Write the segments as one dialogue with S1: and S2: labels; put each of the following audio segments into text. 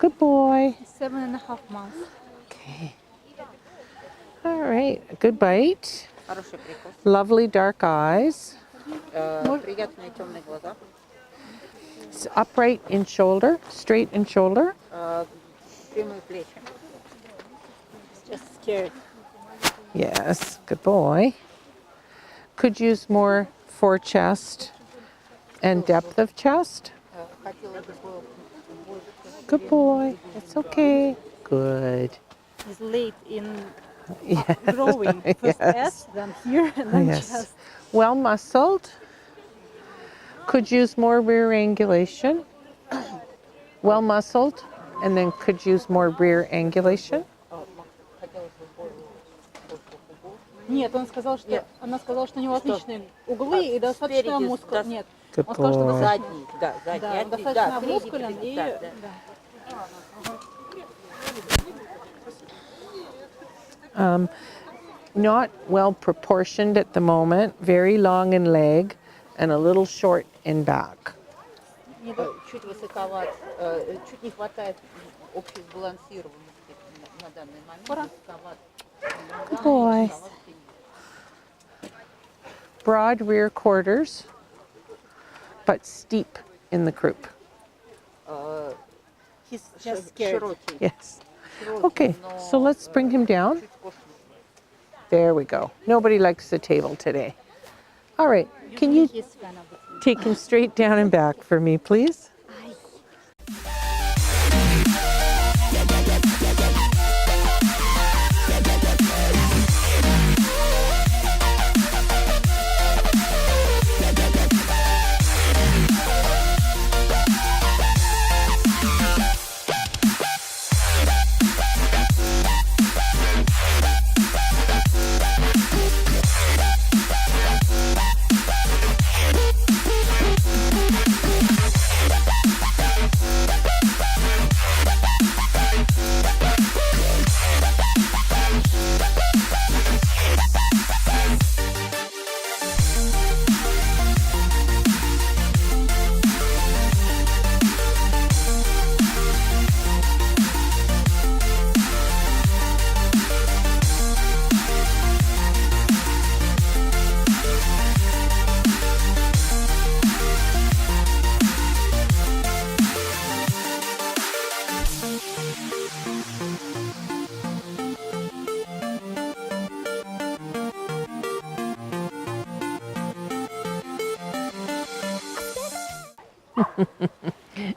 S1: Good boy.
S2: 7.5 months.
S1: Okay. All right. Good bite.
S3: Хороший прикус.
S1: Lovely dark eyes.
S3: Приятные темные глаза.
S1: It's upright in shoulder, straight in shoulder.
S3: Прямые плечи.
S2: Just scared.
S1: Yes, good boy. Could use more fore chest and depth of chest.
S3: Хотела бы больше.
S1: Good boy. It's okay. Good.
S2: He's late in
S1: Yes.
S2: growing. First S, then here, and then
S1: Yes.
S2: chest.
S1: Well muscled. Could use more rear angulation. Well muscled, and then could use more rear angulation.
S3: Хотелось бы больше углов.
S2: Нет, он сказал, что
S3: Нет.
S2: она сказала, что у него отличные углы и достаточно
S3: спереди,
S2: мускул.
S3: да.
S2: Нет,
S1: Good
S2: он сказал, что
S1: boy.
S3: Задний, да, задний.
S2: да,
S3: Один,
S2: достаточно
S3: впереди,
S2: мускулен и
S3: да, да.
S2: да.
S1: Not well proportioned at the moment. Very long in leg and a little short in back.
S3: Чуть высоковат, чуть не хватает общей сбалансированности на данный момент. Высоковат.
S1: Good boy. Broad rear quarters, but steep in the croup.
S2: He's just scared.
S3: Широкий.
S1: Yes.
S3: Широкий,
S1: Okay,
S3: но,
S1: so let's bring him down.
S3: чуть скошенный.
S1: There we go. Nobody likes the table today. All right, can you
S2: He's fan of it.
S1: take him straight down and back for me, please?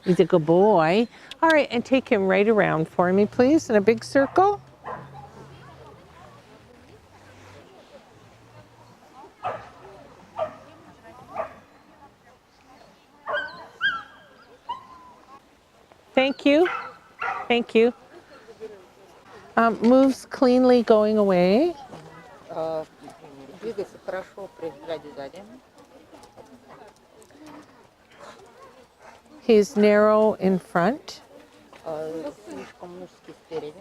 S1: He's a good boy. All right, and take him right around for me, please, in a big circle. Thank you. Thank you. Moves cleanly going away.
S3: Двигается хорошо при взгляде сзади.
S1: He's narrow in front.
S3: Слишком узкий спереди.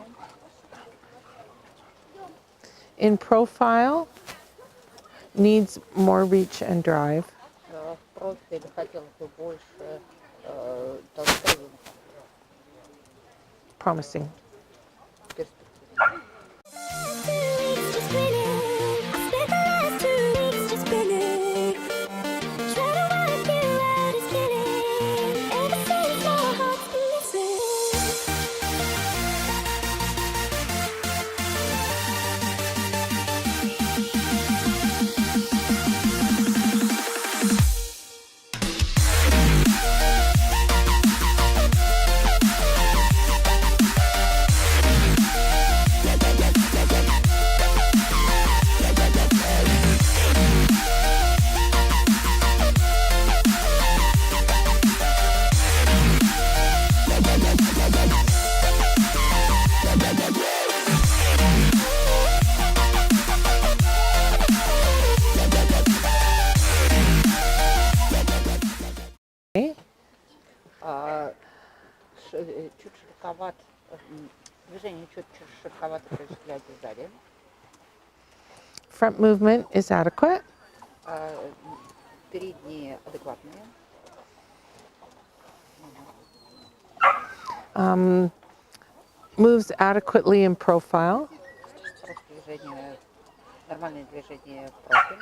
S1: In profile, needs more reach and drive.
S3: В профиль хотелось бы больше толщины
S1: Promising.
S3: перспективы. Чуть широковат, движение чуть широковато при взгляде сзади.
S1: Front movement is adequate.
S3: Передние адекватные.
S1: Moves adequately in profile,
S3: Хорошее движение, нормальное движение в профиль,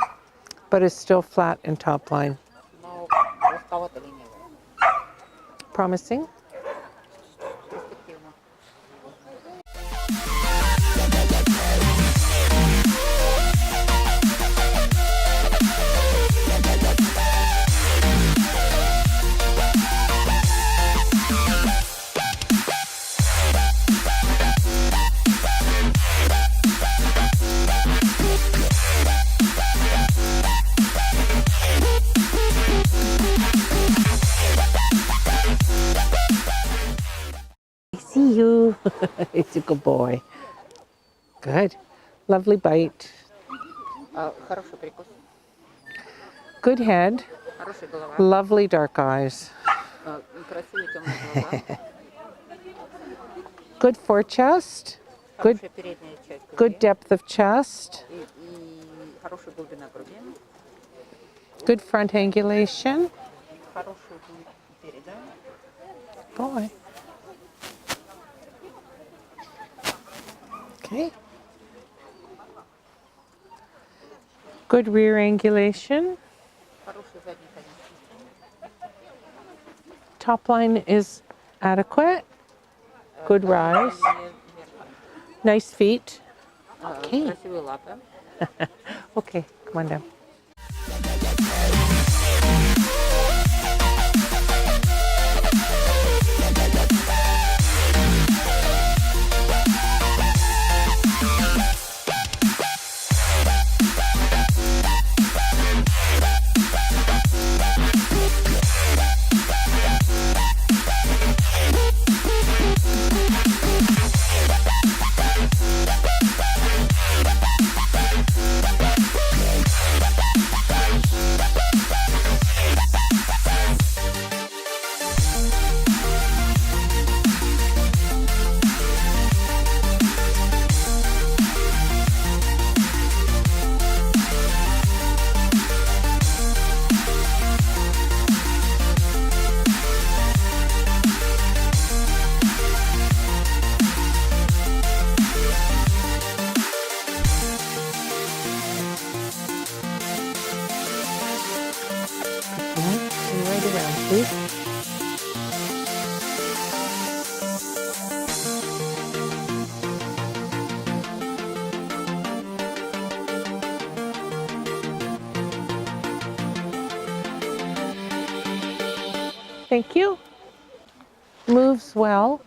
S1: but is still flat in top line.
S3: но узковато ленивое.
S1: Promising.
S3: Перспективно.
S1: I see you. It's a good boy. Good. Lovely bite.
S3: Хороший прикус,
S1: Good head.
S3: хорошая голова,
S1: Lovely dark eyes.
S3: красивые темные глаза,
S1: Good forechest. Good,
S3: хорошая передняя часть
S1: good
S3: груди
S1: depth of chest.
S3: и хорошая глубина груди,
S1: Good front angulation.
S3: хорошую глубину переда,
S1: Boy. Okay. Good rear angulation.
S3: хороший задний конец.
S1: Top line is adequate. Good rise. Nice feet. Okay.
S3: Красивые лапы.
S1: Okay, come on down. And right around, please. Thank you. Moves well,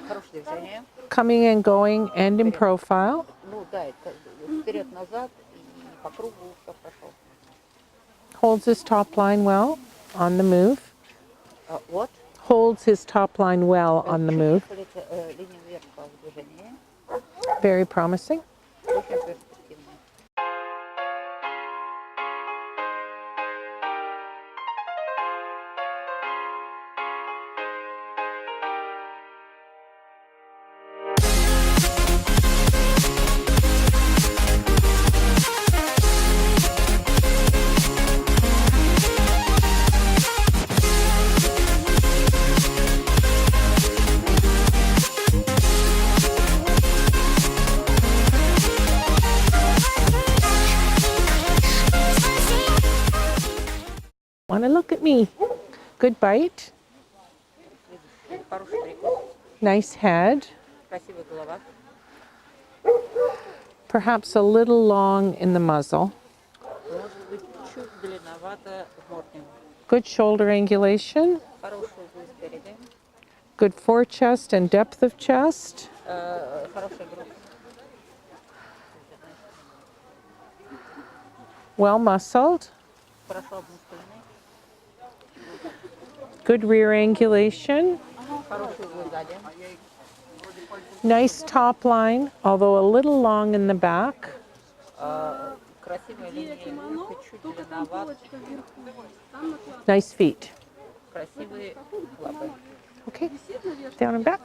S3: Хорошее движение.
S1: coming and going and in profile.
S3: Ну да, это вперед-назад и по кругу все хорошо.
S1: Holds his top line well on the move.
S3: Вот.
S1: Holds his top line well on the move.
S3: Линия вверх в движении.
S1: Very promising.
S3: Очень перспективно.
S1: Want to look at me? Good bite.
S3: Хороший прикус.
S1: Nice head.
S3: Красивая голова.
S1: Perhaps a little long in the muzzle.
S3: Может быть, чуть длинновато в морде.
S1: Good shoulder angulation.
S3: Хороший угол спереди.
S1: Good forechest and depth of chest.
S3: Хорошая грудь.
S1: Well muscled.
S3: Хорошо обмускуленный.
S1: Good rear angulation.
S3: Хороший угол сзади.
S1: Nice top line, although a little long in the back.
S3: Красивая линия вверх и чуть длинноват.
S1: Nice feet.
S3: Красивые лапы.
S1: Okay, down and back.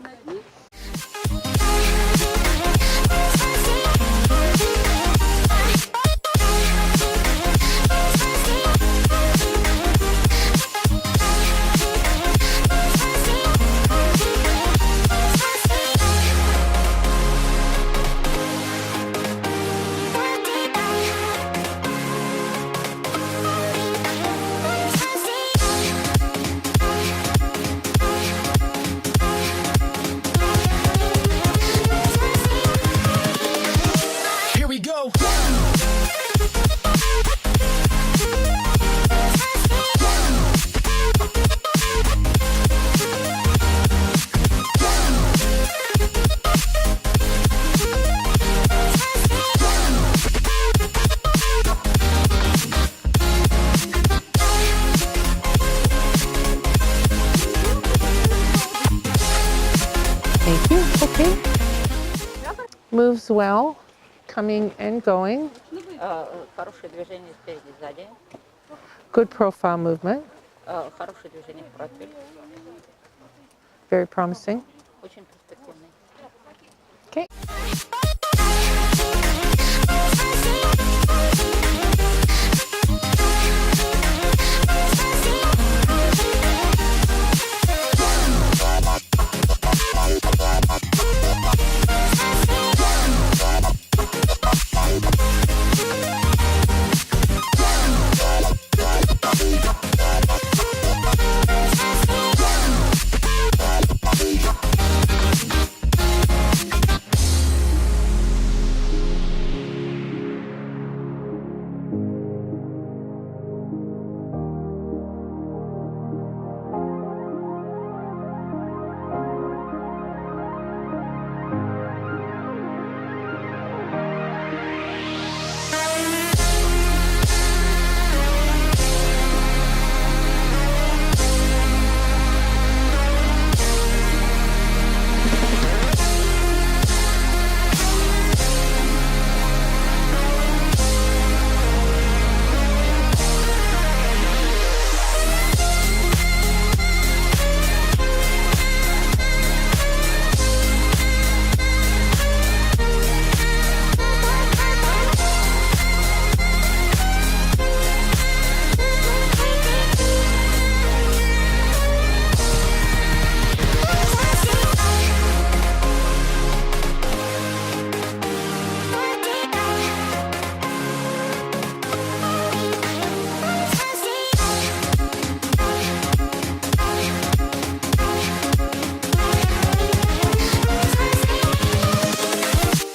S1: Thank you. Okay. Moves well, coming and going.
S3: Хорошее движение спереди, сзади.
S1: Good profile movement.
S3: Хорошее движение в профиль.
S1: Very promising.
S3: Очень перспективный.
S1: Okay.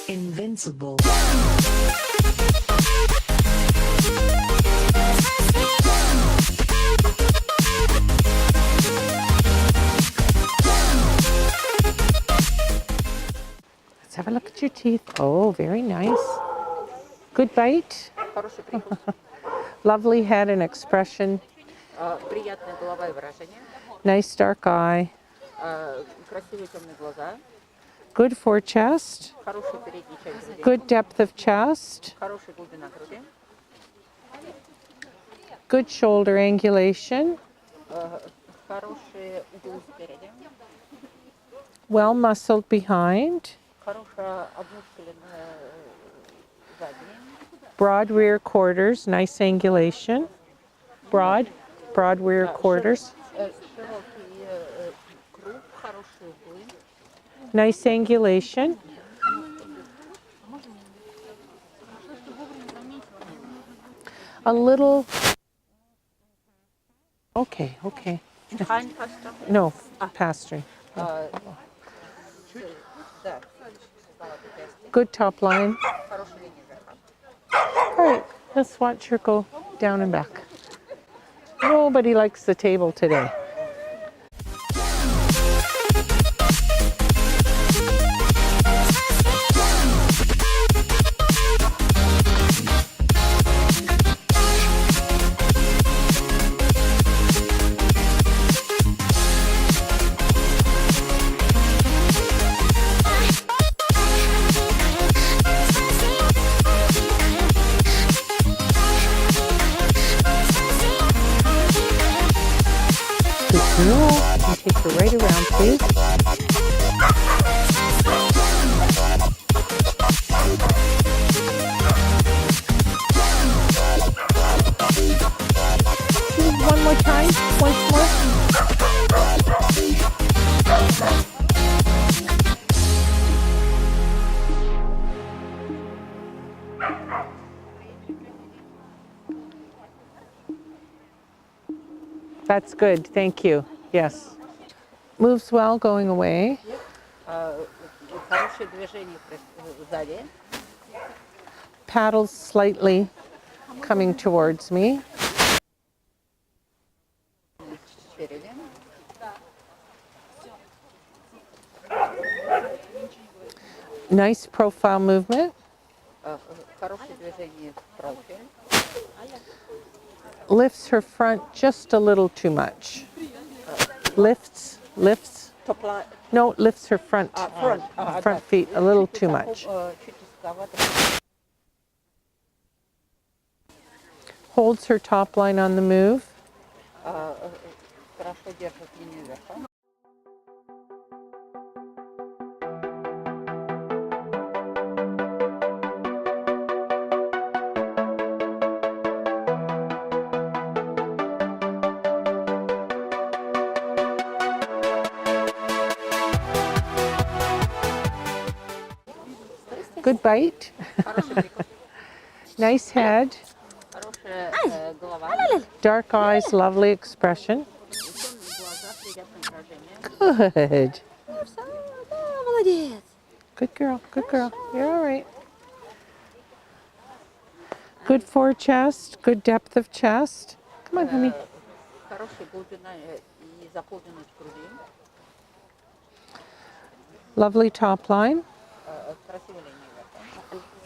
S4: Invincible.
S1: Let's have a look at your teeth. Oh, very nice. Good bite.
S3: Хороший прикус.
S1: Lovely head and expression.
S3: Приятная голова и выражение.
S1: Nice dark eye.
S3: Красивые темные глаза.
S1: Good forechest.
S3: Хорошая передняя часть груди.
S1: Good depth of chest.
S3: Хорошая глубина груди.
S1: Good shoulder angulation.
S3: Хорошие углы спереди.
S1: Well muscled behind.
S3: Хорошая обмускуленная задняя.
S1: Broad rear quarters. Nice angulation. Broad rear quarters.
S3: Широкий круг, хорошие углы.
S1: Nice angulation. A little. Okay.
S3: Ткань паста.
S1: No, pastry.
S3: Да.
S1: Good top line.
S3: Хорошая линия верха.
S1: All right, let's watch her go down and back. Nobody likes the table today. Good girl. And take her right around, please. One more time. Once more. That's good. Thank you. Yes. Moves well, going away.
S3: Хорошее движение сзади.
S1: Paddles slightly, coming towards me.
S3: Спереди.
S1: Nice profile movement.
S3: Хорошее движение в профиль.
S1: Lifts her front just a little too much. Lifts
S3: Top line.
S1: No, lifts her front
S3: Front.
S1: feet a little
S3: Чуть
S1: too
S3: таком,
S1: much.
S3: Чуть узковато.
S1: Holds her top line on the move.
S3: Хорошо держит линию верха.
S1: Good bite.
S3: Хороший прикус.
S1: Nice head.
S3: Хорошая голова.
S1: Dark eyes, lovely expression.
S3: Темные глаза, приятное выражение.
S1: Good.
S2: Да, молодец.
S1: Good girl. Good girl. You're all right. Good fore chest. Good depth of chest. Come on, honey.
S3: Хорошая глубина и заполненность груди.
S1: Lovely top line.
S3: Красивая линия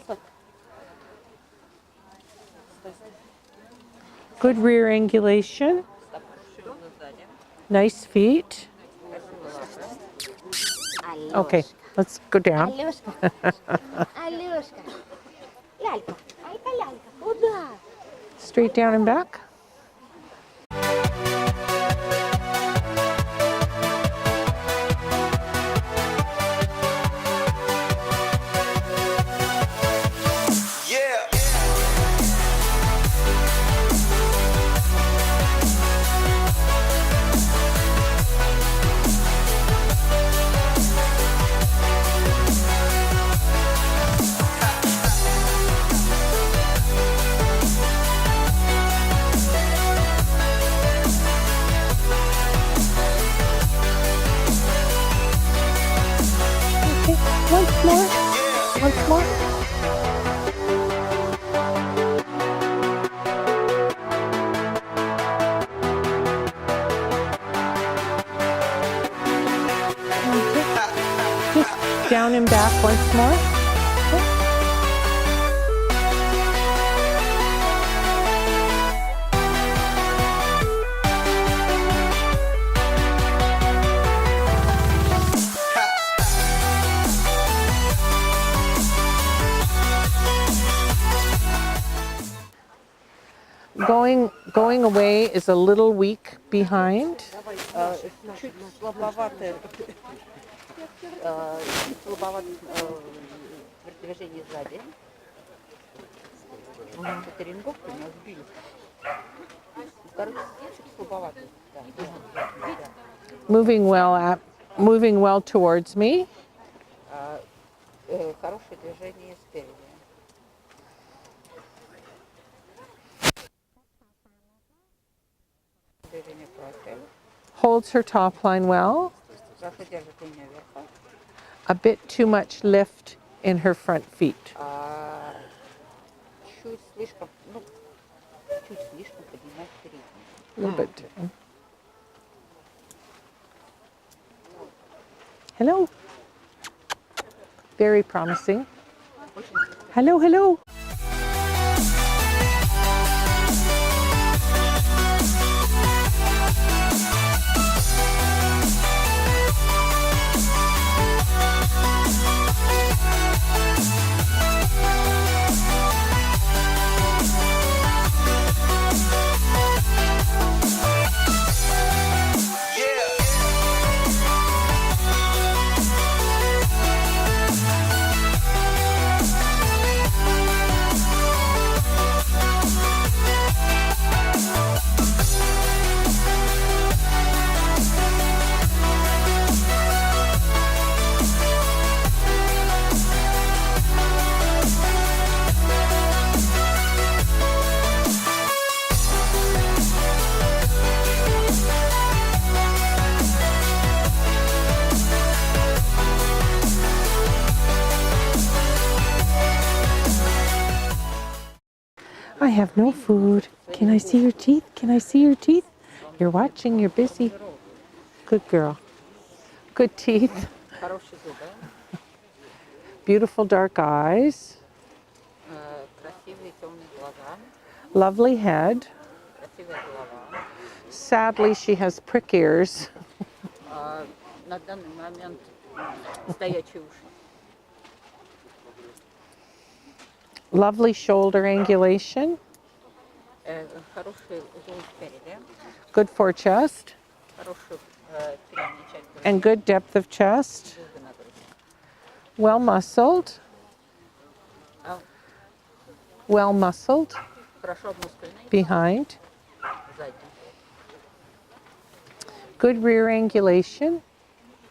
S3: верха.
S1: Good rear angulation.
S3: Ширина сзади.
S1: Nice feet. Okay, let's go down.
S2: Алёшка. Алёшка. Лялька. Ай-ка лялька. Куда?
S1: Straight down and back. Okay, once more. Once more. Okay. Just down and back once more. Okay. Going away is a little weak behind.
S3: Чуть слабовато. Чуть слабовато движение сзади. Это ринговку нас сбили. Короче, чуть слабовато. Да.
S1: Moving well towards me.
S3: Хорошее движение спереди. Движение профиль.
S1: Holds her top line well.
S3: Хорошо держит линию верха.
S1: A bit too much lift in her front feet.
S3: Чуть слишком поднимать передние.
S1: A little bit. Hello. Very promising. Hello, hello. I have no food. Can I see your teeth? Can I see your teeth? You're watching, you're busy. Good girl. Good teeth.
S3: Хорошие зубы.
S1: Beautiful dark eyes.
S3: Красивые темные глаза.
S1: Lovely head.
S3: Красивая голова.
S1: Sadly, she has prick ears.
S3: на данный момент стоячие уши.
S1: Lovely shoulder angulation.
S3: Хороший угол спереди,
S1: Good for chest.
S3: хорошую передняя часть груди,
S1: And good depth of chest.
S3: глубина груди.
S1: Well muscled.
S3: А
S1: Well muscled.
S3: хорошо обмускульный,
S1: Behind.
S3: сзади.
S1: Good rear angulation.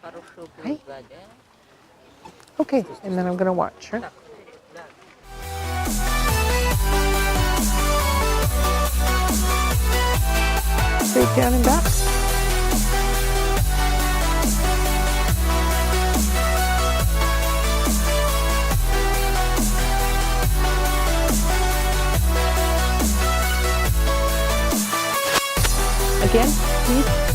S3: Хороший угол
S1: Ай.
S3: сзади.
S1: Okay, and then I'm going to watch her.
S3: Так, да.
S1: Straight down and back. Again, please.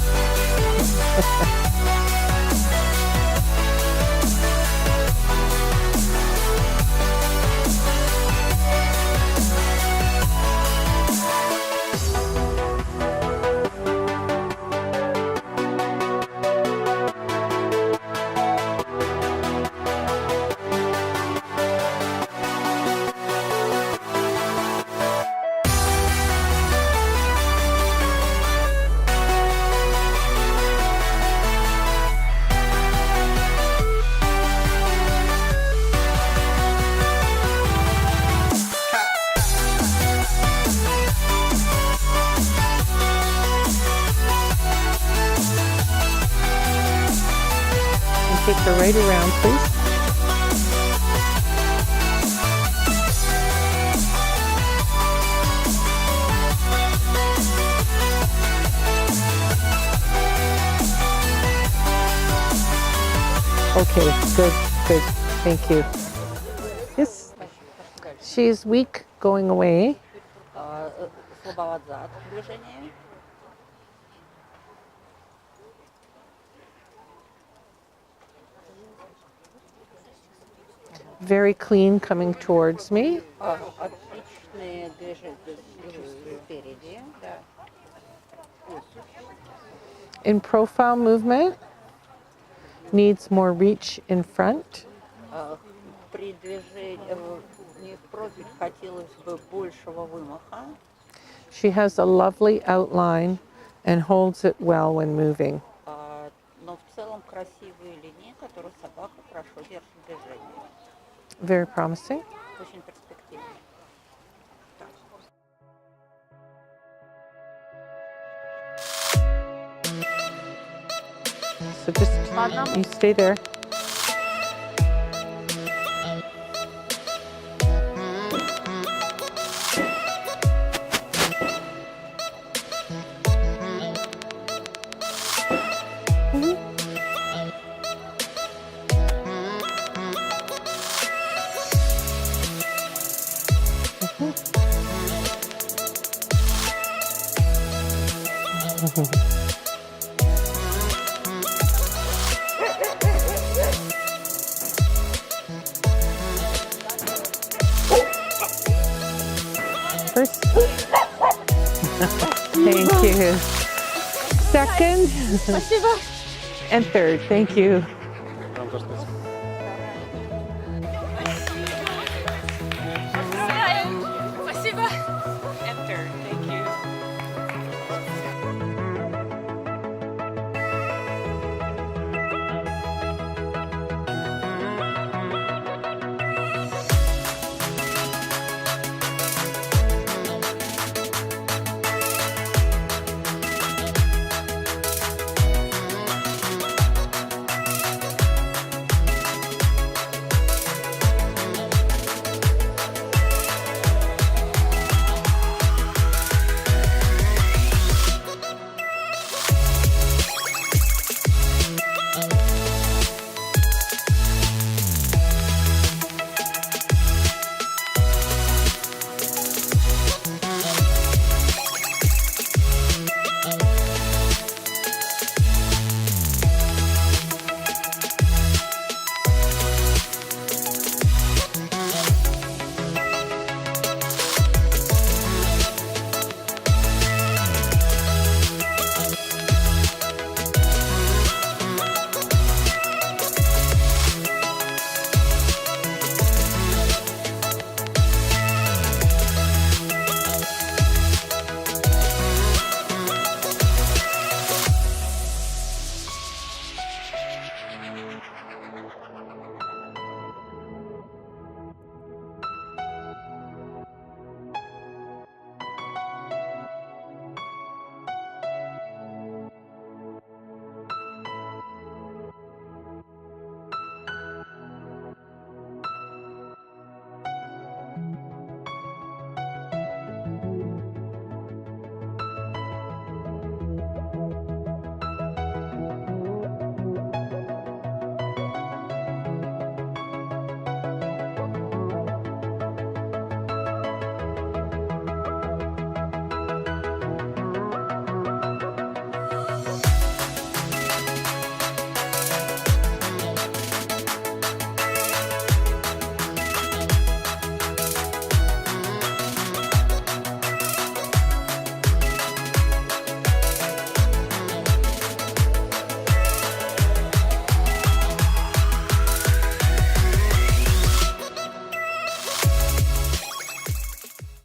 S1: Take her right around, please. Okay, good, good. Thank you. Yes, she's weak going away.
S3: Слабоват зад в движении.
S1: Very clean coming towards me.
S3: Отличные движения спереди. Да.
S1: In profile movement, needs more reach in front.
S3: При движении в профиль хотелось бы большего вымаха.
S1: She has a lovely outline and holds it well when moving.
S3: Но в целом красивые линии, которые собака хорошо держит в движении.
S1: Very promising.
S3: Очень перспективно.
S1: So just you stay there. First. Thank you. Second. And third. Thank you.